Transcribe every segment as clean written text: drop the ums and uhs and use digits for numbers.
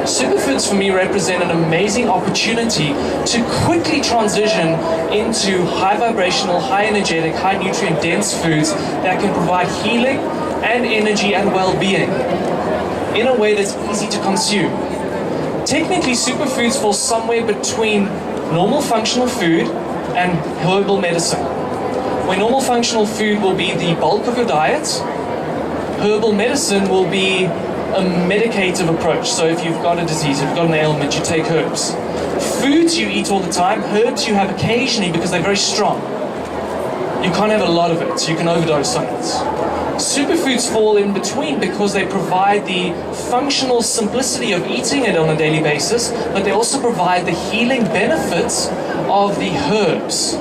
Superfoods for me represent an amazing opportunity to quickly transition into high vibrational, high energetic, high nutrient dense foods that can provide healing and energy and well-being in a way that's easy to consume. Technically, superfoods fall somewhere between normal functional food and herbal medicine. Where normal functional food will be the bulk of your diet, herbal medicine will be a medicative approach. So if you've got a disease, if you've got an ailment, you take herbs. Foods you eat all the time, herbs you have occasionally because they're very strong. You can't have a lot of it, so you can overdose on it. Superfoods fall in between because they provide the functional simplicity of eating it on a daily basis, but they also provide the healing benefits of the herbs.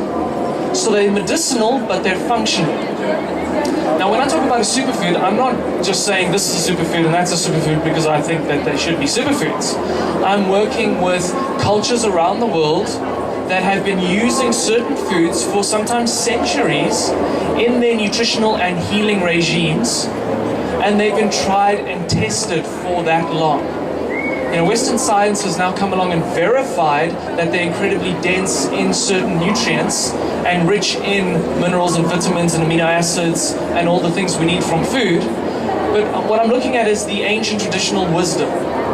So they're medicinal, but they're functional. Now, when I talk about a superfood, I'm not just saying this is a superfood and that's a superfood because I think that they should be superfoods. I'm working with cultures around the world that have been using certain foods for sometimes centuries in their nutritional and healing regimes, and they've been tried and tested for that long. You know, Western science has now come along and verified that they're incredibly dense in certain nutrients and rich in minerals and vitamins and amino acids and all the things we need from food. But what I'm looking at is the ancient traditional wisdom,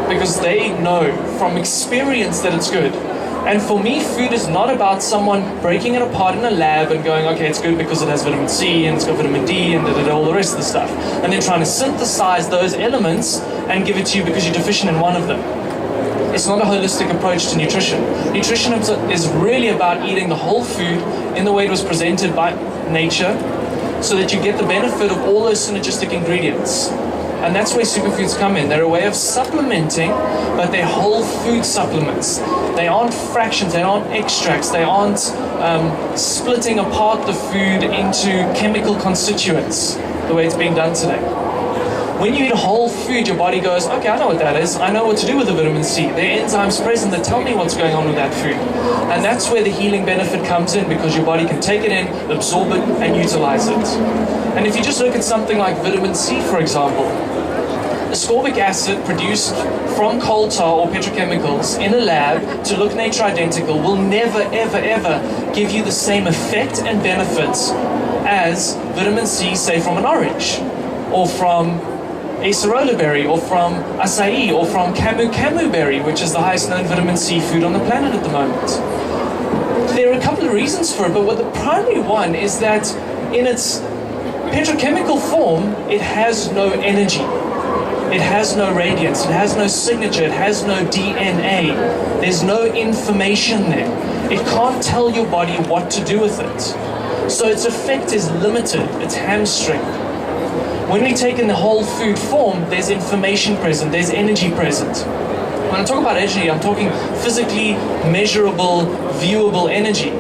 because they know from experience that it's good. And for me, food is not about someone breaking it apart in a lab and going, okay, it's good because it has vitamin C and it's got vitamin D and all the rest of the stuff. And then trying to synthesize those elements and give it to you because you're deficient in one of them. It's not a holistic approach to nutrition. Nutrition is really about eating the whole food in the way it was presented by nature so that you get the benefit of all those synergistic ingredients. And that's where superfoods come in. They're a way of supplementing, but they're whole food supplements. They aren't fractions, they aren't extracts, they aren't splitting apart the food into chemical constituents the way it's being done today. When you eat a whole food, your body goes, okay, I know what that is. I know what to do with the vitamin C. There are enzymes present that tell me what's going on with that food. And that's where the healing benefit comes in, because your body can take it in, absorb it, and utilize it. And if you just look at something like vitamin C, for example, ascorbic acid produced from coal tar or petrochemicals in a lab to look nature identical will never, ever, ever give you the same effect and benefits as vitamin C, say, from an orange, or from acerola berry, or from acai, or from camu berry, which is the highest known vitamin C food on the planet at the moment. There are a couple of reasons for it, but the primary one is that in its petrochemical form, it has no energy. It has no radiance, it has no signature, it has no DNA. There's no information there. It can't tell your body what to do with it. So its effect is limited, it's hamstring. When we take in the whole food form, there's information present, there's energy present. When I talk about energy, I'm talking physically measurable, viewable energy.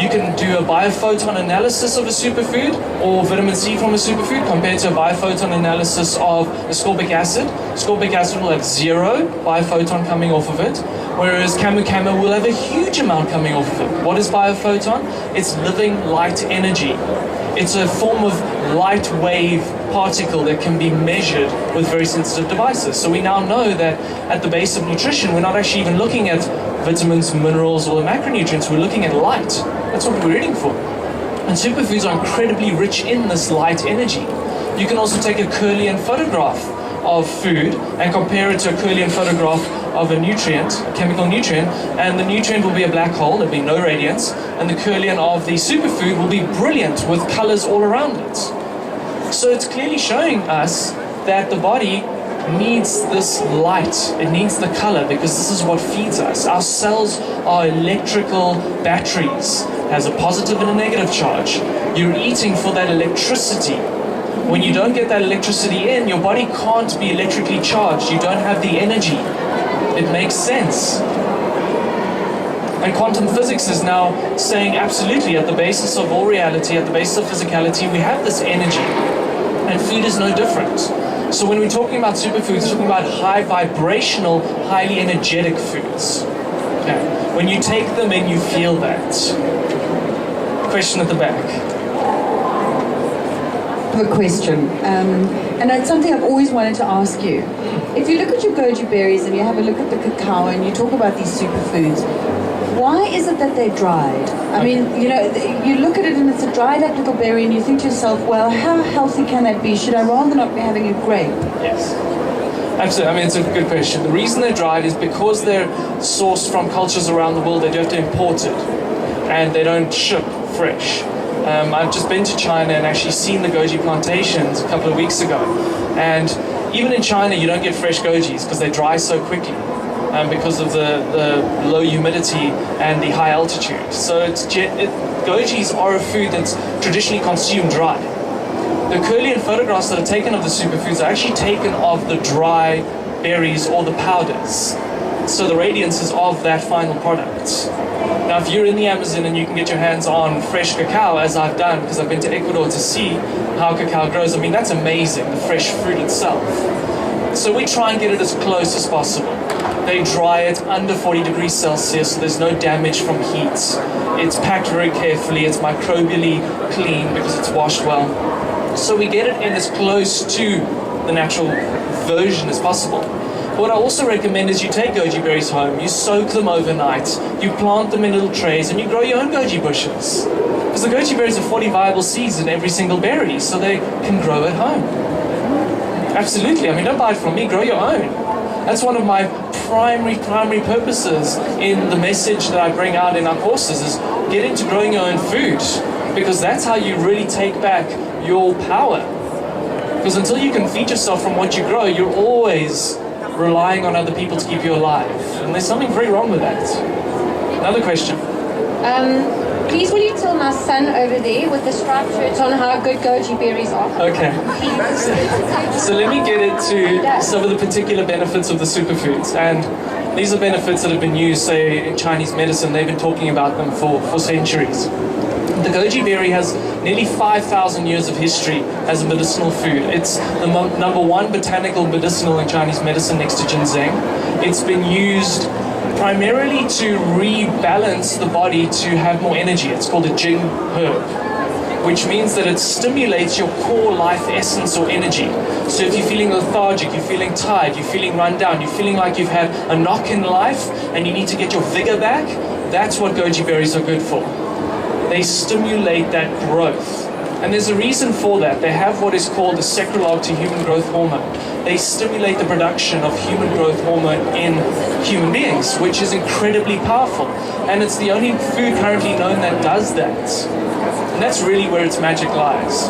You can do a biophoton analysis of a superfood or vitamin C from a superfood compared to a biophoton analysis of ascorbic acid. Ascorbic acid will have 0 biophoton coming off of it, whereas camu will have a huge amount coming off of it. What is biophoton? It's living light energy. It's a form of light wave particle that can be measured with very sensitive devices. So we now know that at the base of nutrition, we're not actually even looking at vitamins, minerals, or the macronutrients. We're looking at light. That's what we're eating for. And superfoods are incredibly rich in this light energy. You can also take a Kirlian photograph of food and compare it to a Kirlian photograph of a nutrient, a chemical nutrient, and the nutrient will be a black hole, there'll be no radiance, and the Kirlian of the superfood will be brilliant with colors all around it. So it's clearly showing us that the body needs this light, it needs the color, because this is what feeds us. Our cells are electrical batteries, has a positive and a negative charge. You're eating for that electricity. When you don't get that electricity in, your body can't be electrically charged. You don't have the energy. It makes sense. And quantum physics is now saying absolutely at the basis of all reality, at the basis of physicality, we have this energy. And food is no different. So when we're talking about superfoods, we're talking about high vibrational, highly energetic foods. Okay. When you take them in, you feel that. Question at the back. have a question, and it's something I've always wanted to ask you. If you look at your goji berries and you have a look at the cacao and you talk about these superfoods, why is it that they're dried? I mean, you know, you look at it and it's a dried up little berry and you think to yourself, well, how healthy can that be? Should I rather not be having a grape? Yes. Absolutely. I mean, it's a good question. The reason they're dried is because they're sourced from cultures around the world. They do have to import it, and they don't ship fresh. I've just been to China and actually seen the goji plantations a couple of weeks ago. And even in China, you don't get fresh gojis because they dry so quickly because of the low humidity and the high altitude. So gojis are a food that's traditionally consumed dry. The Curlian photographs that are taken of the superfoods are actually taken of the dry berries or the powders. So the radiance is of that final product. Now, if you're in the Amazon and you can get your hands on fresh cacao, as I've done, because I've been to Ecuador to see how cacao grows, I mean, that's amazing, the fresh fruit itself. So we try and get it as close as possible. They dry it under 40 degrees Celsius, so there's no damage from heat. It's packed very carefully, it's microbially clean because it's washed well. So we get it in as close to the natural version as possible. What I also recommend is you take goji berries home, you soak them overnight, you plant them in little trays, and you grow your own goji bushes. Because the goji berries have 40 viable seeds in every single berry, so they can grow at home. Absolutely. I mean, don't buy it from me, grow your own. That's one of my primary purposes in the message that I bring out in our courses is get into growing your own food. Because that's how you really take back your power. Because until you can feed yourself from what you grow, you're always relying on other people to keep you alive. And there's something very wrong with that. Another question. Please will you tell my son over there with the striped shirts on how good goji berries are? Okay. So let me get into some of the particular benefits of the superfoods. And these are benefits that have been used, say, in Chinese medicine. They've been talking about them for centuries. The goji berry has nearly 5,000 years of history as a medicinal food. It's the number one botanical medicinal in Chinese medicine next to ginseng. It's been used primarily to rebalance the body to have more energy. It's called a Jing herb, which means that it stimulates your core life essence or energy. So if you're feeling lethargic, you're feeling tired, you're feeling run down, you're feeling like you've had a knock in life and you need to get your vigor back, that's what goji berries are good for. They stimulate that growth. And there's a reason for that. They have what is called a secrelog to human growth hormone. They stimulate the production of human growth hormone in human beings, which is incredibly powerful. And it's the only food currently known that does that. And that's really where its magic lies.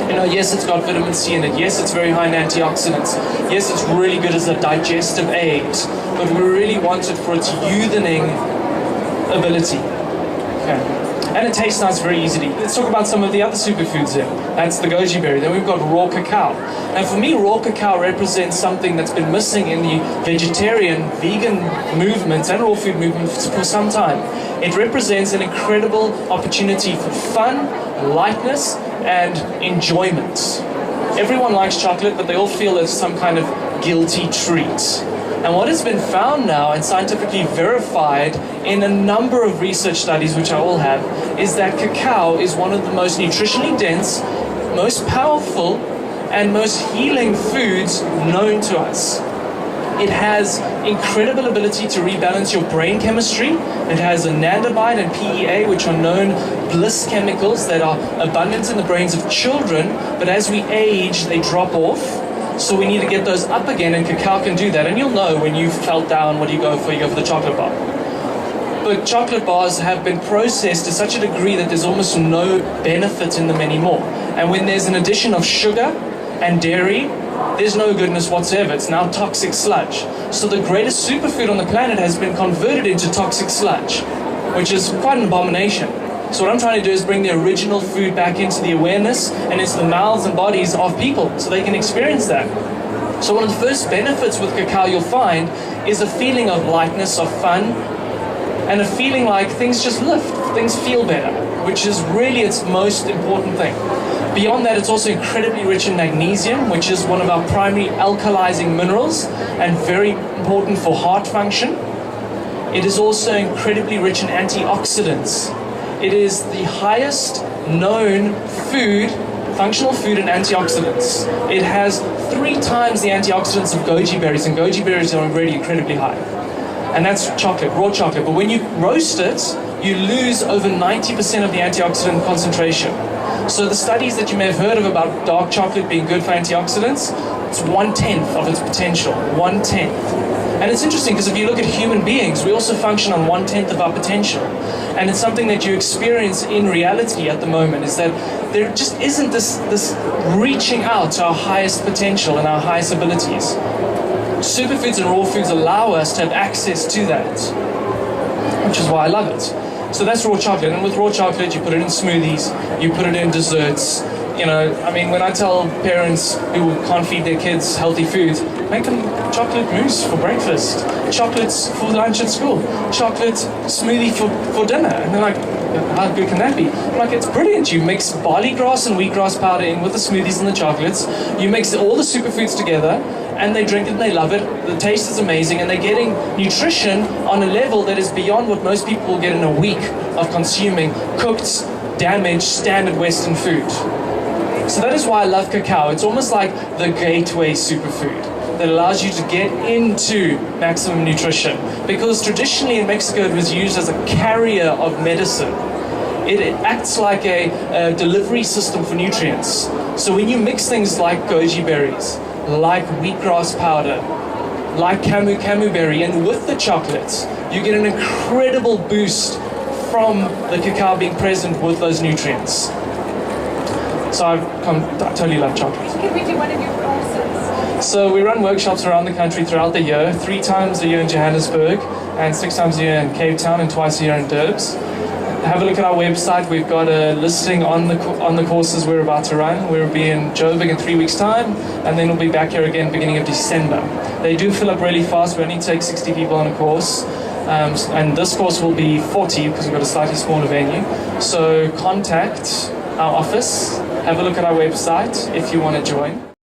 You know, yes, it's got vitamin C in it. Yes, it's very high in antioxidants. Yes, it's really good as a digestive aid. But we really want it for its youthening ability. Okay. And it tastes nice very easily. Let's talk about some of the other superfoods then. That's the goji berry. Then we've got raw cacao. And for me, raw cacao represents something that's been missing in the vegetarian, vegan movements and raw food movements for some time. It represents an incredible opportunity for fun, lightness, and enjoyment. Everyone likes chocolate, but they all feel it's some kind of guilty treat. And what has been found now and scientifically verified in a number of research studies, which I all have, is that cacao is one of the most nutritionally dense, most powerful, and most healing foods known to us. It has incredible ability to rebalance your brain chemistry. It has anandamide and PEA, which are known bliss chemicals that are abundant in the brains of children, but as we age, they drop off. So we need to get those up again, and cacao can do that. And you'll know when you've felt down, what do you go for? You go for the chocolate bar. But chocolate bars have been processed to such a degree that there's almost no benefit in them anymore. And when there's an addition of sugar and dairy, there's no goodness whatsoever. It's now toxic sludge. So the greatest superfood on the planet has been converted into toxic sludge, which is quite an abomination. So what I'm trying to do is bring the original food back into the awareness and into the mouths and bodies of people so they can experience that. So one of the first benefits with cacao you'll find is a feeling of lightness, of fun, and a feeling like things just lift, things feel better, which is really its most important thing. Beyond that, it's also incredibly rich in magnesium, which is one of our primary alkalizing minerals and very important for heart function. It is also incredibly rich in antioxidants. It is the highest known food functional food and antioxidants. It has 3 times the antioxidants of goji berries, and goji berries are already incredibly high. And that's chocolate, raw chocolate. But when you roast it, you lose over 90% of the antioxidant concentration. So the studies that you may have heard of about dark chocolate being good for antioxidants, it's 1/10 of its potential, 1/10. And it's interesting because if you look at human beings, we also function on 1/10 of our potential. And it's something that you experience in reality at the moment, is that there just isn't this reaching out to our highest potential and our highest abilities. Superfoods and raw foods allow us to have access to that, which is why I love it. So that's raw chocolate, and with raw chocolate, you put it in smoothies, you put it in desserts. You know, I mean, when I tell parents who can't feed their kids healthy food, make them chocolate mousse for breakfast, chocolates for lunch at school, chocolate smoothie for dinner, and they're like, how good can that be? I'm like, it's brilliant. You mix barley grass and wheatgrass powder in with the smoothies and the chocolates, you mix all the superfoods together, and they drink it and they love it. The taste is amazing, and they're getting nutrition on a level that is beyond what most people will get in a week of consuming cooked, damaged, standard Western food. So that is why I love cacao. It's almost like the gateway superfood that allows you to get into maximum nutrition. Because traditionally in Mexico it was used as a carrier of medicine. It acts like a delivery system for nutrients. So when you mix things like goji berries, like wheatgrass powder, like camu berry, and with the chocolates, you get an incredible boost from the cacao being present with those nutrients. So I totally love chocolate. Can we do one of your courses? So we run workshops around the country throughout the year, 3 times a year in Johannesburg, and 6 times a year in Cape Town, and twice a year in Durbs. Have a look at our website. We've got a listing on the courses we're about to run. We'll be in Joburg in 3 weeks' time, and then we'll be back here again beginning of December. They do fill up really fast. We only take 60 people on a course. And this course will be 40 because we've got a slightly smaller venue. So contact our office, have a look at our website if you want to join.